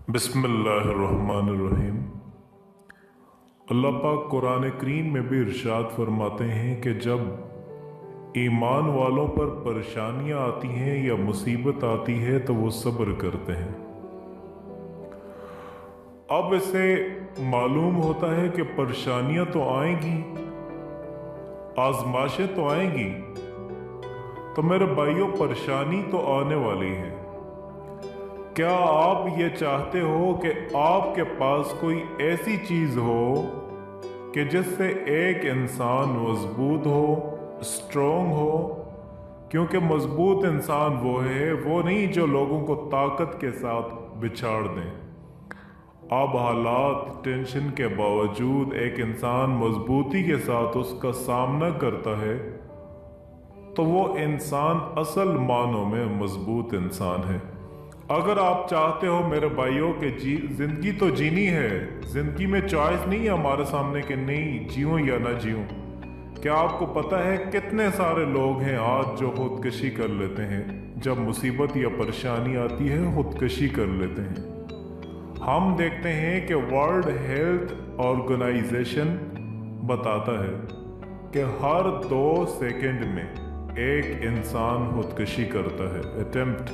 बिस्मिल्लाहिर्रहमानिर्रहीम। अल्लाह पाक कुरान करीम में भी इरशाद फरमाते हैं कि जब ईमान वालों पर परेशानियां आती हैं या मुसीबत आती है तो वो सब्र करते हैं। अब इसे मालूम होता है कि परेशानियां तो आएंगी, आजमाइशें तो आएंगी, तो मेरे भाइयों परेशानी तो आने वाली है। क्या आप ये चाहते हो कि आपके पास कोई ऐसी चीज हो कि जिससे एक इंसान मजबूत हो, स्ट्रोंग हो? क्योंकि मजबूत इंसान वो नहीं जो लोगों को ताकत के साथ बिछाड़ दें। अब हालात टेंशन के बावजूद एक इंसान मजबूती के साथ उसका सामना करता है तो वो इंसान असल मानों में मजबूत इंसान है। अगर आप चाहते हो मेरे भाइयों के जिंदगी तो जीनी है, जिंदगी में चॉइस नहीं है हमारे सामने कि नहीं जीऊं या ना जीऊं। क्या आपको पता है कितने सारे लोग हैं आज जो खुदकशी कर लेते हैं? जब मुसीबत या परेशानी आती है खुदकशी कर लेते हैं। हम देखते हैं कि वर्ल्ड हेल्थ ऑर्गेनाइजेशन बताता है कि हर 2 सेकंड में एक इंसान खुदकशी करता है, अटेम्प्ट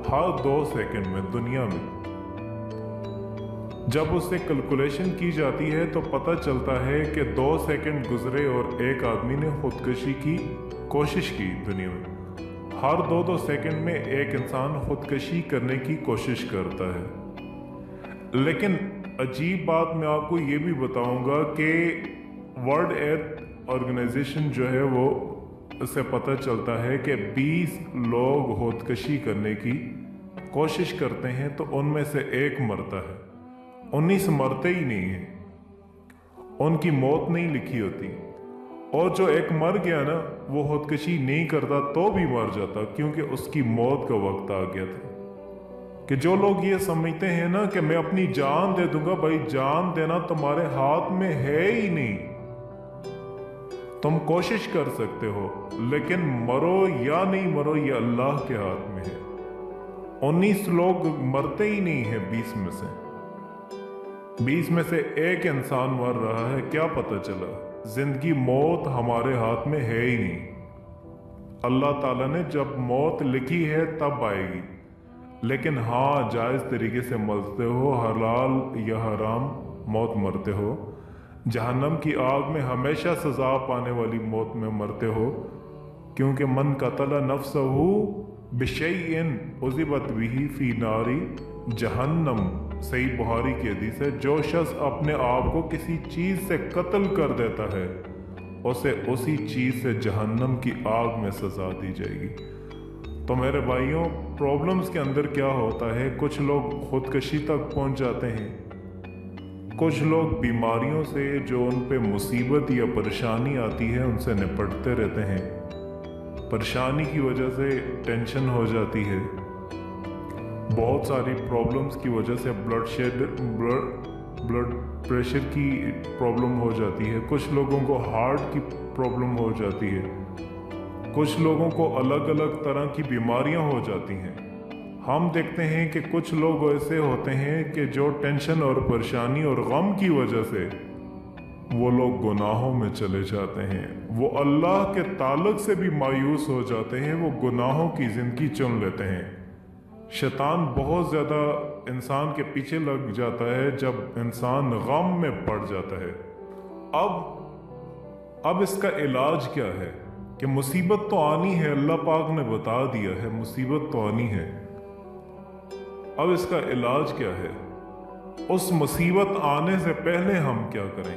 हर 2 सेकंड में दुनिया में। जब उससे कैलकुलेशन की जाती है तो पता चलता है कि 2 सेकंड गुजरे और एक आदमी ने खुदकशी की कोशिश की दुनिया में। हर 2-2 सेकंड में एक इंसान खुदकशी करने की कोशिश करता है। लेकिन अजीब बात मैं आपको ये भी बताऊंगा कि वर्ल्ड हेल्थ ऑर्गेनाइजेशन जो है वो उससे पता चलता है कि 20 लोग खुदकशी करने की कोशिश करते हैं तो उनमें से एक मरता है, 19 मरते ही नहीं है, उनकी मौत नहीं लिखी होती। और जो एक मर गया ना वो खुदकशी नहीं करता तो भी मर जाता, क्योंकि उसकी मौत का वक्त आ गया था। कि जो लोग ये समझते हैं ना कि मैं अपनी जान दे दूंगा, भाई जान देना तुम्हारे हाथ में है ही नहीं। तुम कोशिश कर सकते हो लेकिन मरो या नहीं मरो ये अल्लाह के हाथ में है। 19 लोग मरते ही नहीं है 20 में से। 20 में से एक इंसान मर रहा है। क्या पता चला? जिंदगी मौत हमारे हाथ में है ही नहीं। अल्लाह ताला ने जब मौत लिखी है तब आएगी। लेकिन हाँ, जायज तरीके से मरते हो, हलाल या हराम मौत मरते हो, जहन्नम की आग में हमेशा सजा पाने वाली मौत में मरते हो। क्योंकि मन कतला नफ्सहू बिशैइन उज़िबत बिही फी नारी जहन्नम, सही बुखारी की हदीस है। जो शख्स अपने आप को किसी चीज से कत्ल कर देता है उसे उसी चीज से जहन्नम की आग में सजा दी जाएगी। तो मेरे भाइयों, प्रॉब्लम्स के अंदर क्या होता है, कुछ लोग खुदकशी तक पहुंच जाते हैं। कुछ लोग बीमारियों से जो उन पे मुसीबत या परेशानी आती है उनसे निपटते रहते हैं। परेशानी की वजह से टेंशन हो जाती है, बहुत सारी प्रॉब्लम्स की वजह से ब्लड प्रेशर की प्रॉब्लम हो जाती है। कुछ लोगों को हार्ट की प्रॉब्लम हो जाती है। कुछ लोगों को अलग अलग तरह की बीमारियां हो जाती हैं। हम देखते हैं कि कुछ लोग ऐसे होते हैं कि जो टेंशन और परेशानी और गम की वजह से वो लोग गुनाहों में चले जाते हैं। वो अल्लाह के ताल्लुक से भी मायूस हो जाते हैं, वो गुनाहों की जिंदगी चुन लेते हैं। शैतान बहुत ज़्यादा इंसान के पीछे लग जाता है जब इंसान गम में पड़ जाता है। अब इसका इलाज क्या है? कि मुसीबत तो आनी है, अल्लाह पाक ने बता दिया है मुसीबत तो आनी है। अब इसका इलाज क्या है? उस मुसीबत आने से पहले हम क्या करें?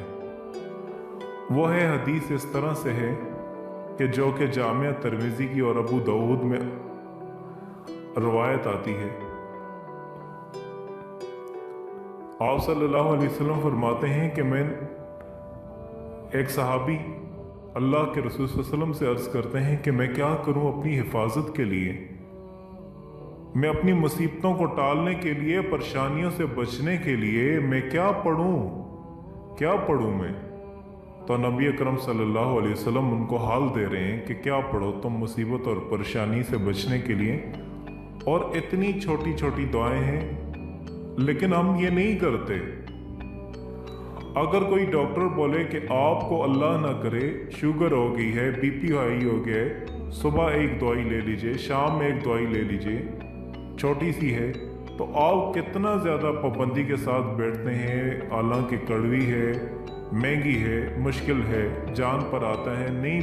वो है हदीस इस तरह से है कि जो कि जामिया तिर्मिज़ी की और अबू दाऊद में रवायत आती है। आप सल्लल्लाहु अलैहि वसल्लम फरमाते हैं कि मैं एक सहाबी अल्लाह के रसूल सल्लल्लाहु अलैहि वसल्लम से अर्ज करते हैं कि मैं क्या करूं अपनी हिफाजत के लिए, मैं अपनी मुसीबतों को टालने के लिए, परेशानियों से बचने के लिए मैं क्या पढ़ूं मैं? तो नबी अकरम सल्लल्लाहु अलैहि वसल्लम उनको हाल दे रहे हैं कि क्या पढ़ो तुम मुसीबत और परेशानी से बचने के लिए। और इतनी छोटी छोटी दुआएं हैं लेकिन हम ये नहीं करते। अगर कोई डॉक्टर बोले कि आपको अल्लाह ना करे शुगर हो गई है, बीपी हाई हो गया है, सुबह एक दवाई ले लीजिए, शाम में एक दवाई ले लीजिए, छोटी सी है, तो आप कितना ज़्यादा पाबंदी के साथ बैठते हैं। हालांकि कड़वी है, महंगी है, मुश्किल है, जान पर आता है, नहीं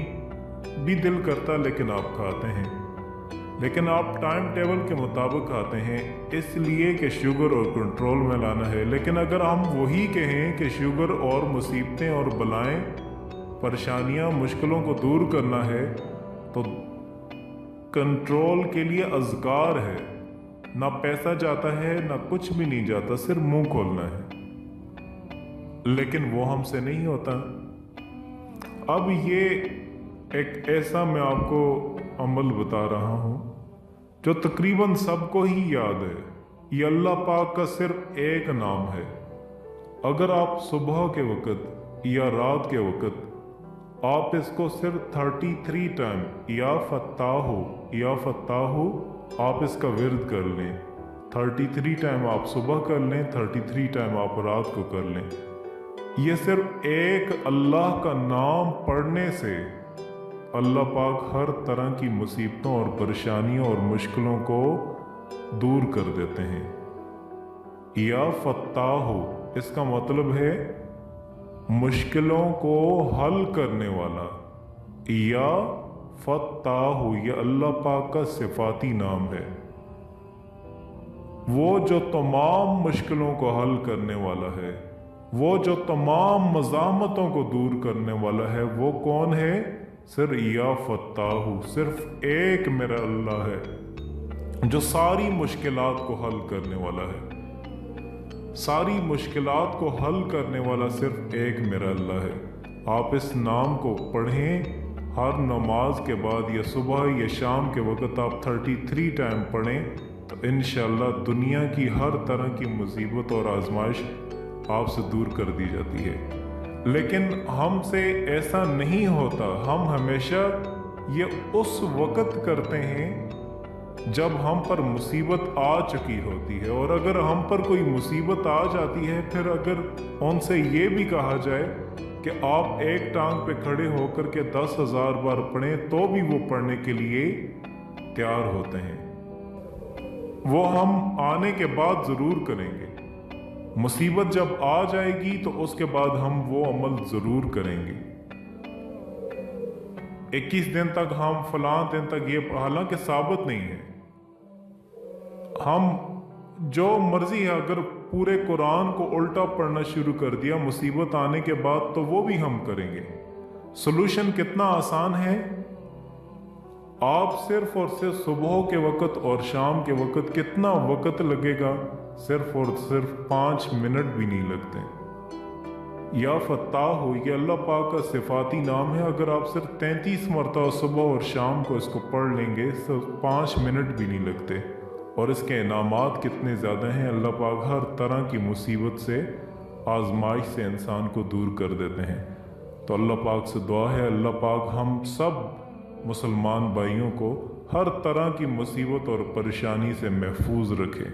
भी दिल करता लेकिन आप खाते हैं। लेकिन आप टाइम टेबल के मुताबिक खाते हैं इसलिए कि शुगर और कंट्रोल में लाना है। लेकिन अगर हम वही कहें कि शुगर और मुसीबतें और बलाएं, परेशानियां, मुश्किलों को दूर करना है, तो कंट्रोल के लिए अज़कार है, ना पैसा जाता है ना कुछ भी नहीं जाता, सिर्फ मुंह खोलना है। लेकिन वो हमसे नहीं होता। अब ये एक ऐसा मैं आपको अमल बता रहा हूँ जो तकरीबन सबको ही याद है। ये अल्लाह पाक का सिर्फ एक नाम है। अगर आप सुबह के वक़्त या रात के वक़्त आप इसको सिर्फ 33 टाइम या फत्ताहु आप इसका विर्द कर लें, 33 टाइम आप सुबह कर लें, 33 टाइम आप रात को कर लें। ये सिर्फ एक अल्लाह का नाम पढ़ने से अल्लाह पाक हर तरह की मुसीबतों और परेशानियों और मुश्किलों को दूर कर देते हैं। या फत्ताहु इसका मतलब है मुश्किलों को हल करने वाला। या फत्ताहु ये अल्लाह पाक का सिफाती नाम है। वो जो तमाम मुश्किलों को हल करने वाला है, वो जो तमाम मज़ामतों को दूर करने वाला है, वो कौन है? सिर्फ या फत्ताहु, सिर्फ एक मेरा अल्लाह है जो सारी मुश्किलात को हल करने वाला है। सारी मुश्किलात को हल करने वाला सिर्फ एक मेरा अल्लाह है। आप इस नाम को पढ़ें हर नमाज के बाद, या सुबह या शाम के वक़्त आप 33 टाइम पढ़ें, तो इंशाअल्लाह दुनिया की हर तरह की मुसीबत और आजमाइश आपसे दूर कर दी जाती है। लेकिन हमसे ऐसा नहीं होता। हम हमेशा ये उस वक़्त करते हैं जब हम पर मुसीबत आ चुकी होती है। और अगर हम पर कोई मुसीबत आ जाती है, फिर अगर उनसे ये भी कहा जाए कि आप एक टांग पे खड़े होकर के 10,000 बार पढ़ें, तो भी वो पढ़ने के लिए तैयार होते हैं। वो हम आने के बाद ज़रूर करेंगे। मुसीबत जब आ जाएगी तो उसके बाद हम वो अमल ज़रूर करेंगे। 21 दिन तक हम फलां दिन तक, ये हालांकि साबित नहीं है। हम जो मर्जी है, अगर पूरे कुरान को उल्टा पढ़ना शुरू कर दिया मुसीबत आने के बाद, तो वो भी हम करेंगे। सोल्यूशन कितना आसान है। आप सिर्फ और सिर्फ सुबह के वक़्त और शाम के वक़्त कितना वक़्त लगेगा? सिर्फ और सिर्फ 5 मिनट भी नहीं लगते। या फत्ताहु ये अल्लाह पाक का सिफाती नाम है। अगर आप सिर्फ 33 मरतबा सुबह और शाम को इसको पढ़ लेंगे तो 5 मिनट भी नहीं लगते। और इसके इनामात कितने ज़्यादा हैं। अल्लाह पाक हर तरह की मुसीबत से, आजमाइश से इंसान को दूर कर देते हैं। तो अल्लाह पाक से दुआ है, अल्लाह पाक हम सब मुसलमान भाइयों को हर तरह की मुसीबत और परेशानी से महफूज रखे।